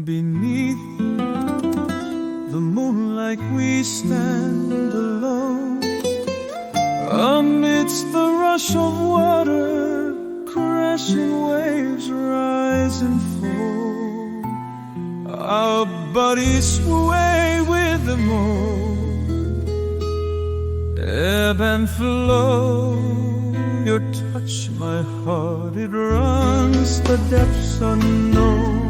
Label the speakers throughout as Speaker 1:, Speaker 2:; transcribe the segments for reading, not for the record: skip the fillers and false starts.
Speaker 1: Beneath the moonlight we stand alone, amidst the rush of water, crashing waves rise and fall. Our bodies sway with the moan, ebb and flow. Your touch, my heart, it runs the depths unknown.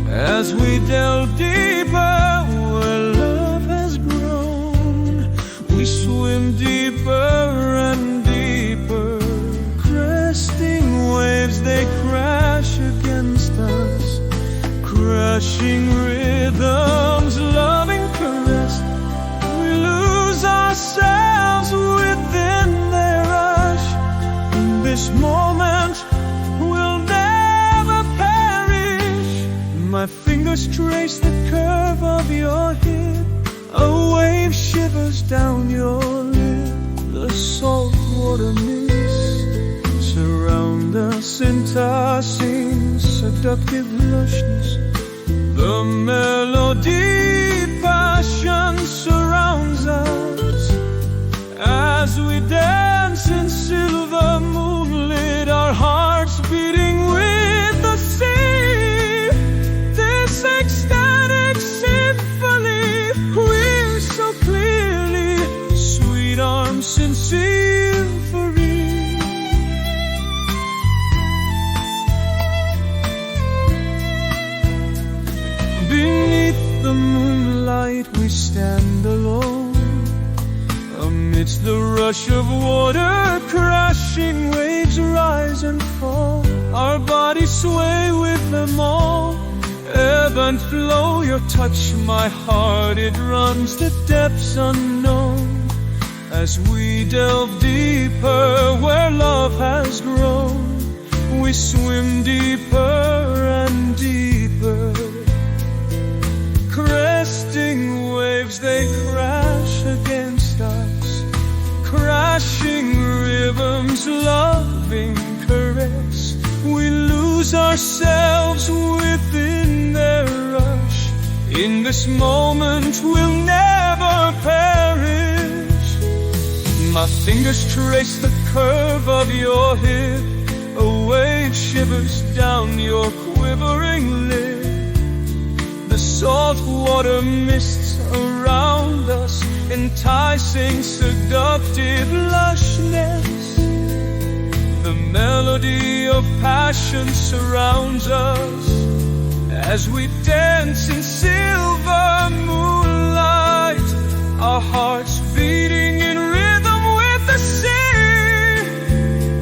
Speaker 1: As we delve deeper where love has grown, we swim deeper and deeper. Cresting waves, they crash against us, crushing rhythms, loving caress. We lose ourselves within their rush. In this moment we'll never perish. My fingers trace the curve of your hip, a wave shivers down your lip. The salt water mist surround us in tossing, seductive lushness. The melody passion surrounds us as we dance in silver moonlit, our hearts beating with the sea. This ecstatic symphony we hear so clearly, sweet arms in symphony. Beneath the moonlight we stand alone, amidst the rush of water, crashing waves rise and fall. Our bodies sway with them all, ebb and flow. Your touch, my heart, it runs to depths unknown. As we delve deeper where love has grown, we swim deeper and deeper. Cresting waves, they crash against us, crashing rhythms, loving caress. We lose ourselves within their rush. In this moment we'll never perish. My fingers trace the curve of your hip, a wave shivers down your quivering lip. The salt water mists around us, enticing, seductive lushness. The melody of passion surrounds us as we dance in silver moonlight, our hearts beating in rhythm with the sea.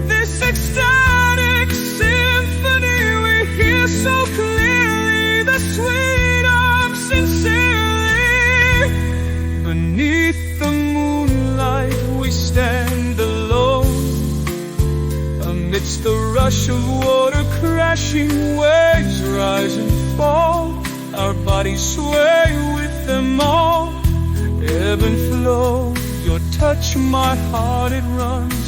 Speaker 1: This ecstatic symphony we hear so clearly, the sweet arms sincerely. Beneath the moonlight we stand alone, amidst the rush of water, crashing waves rise and fall. Our bodies sway with them all, ebb and flow. Your touch, my heart, it runs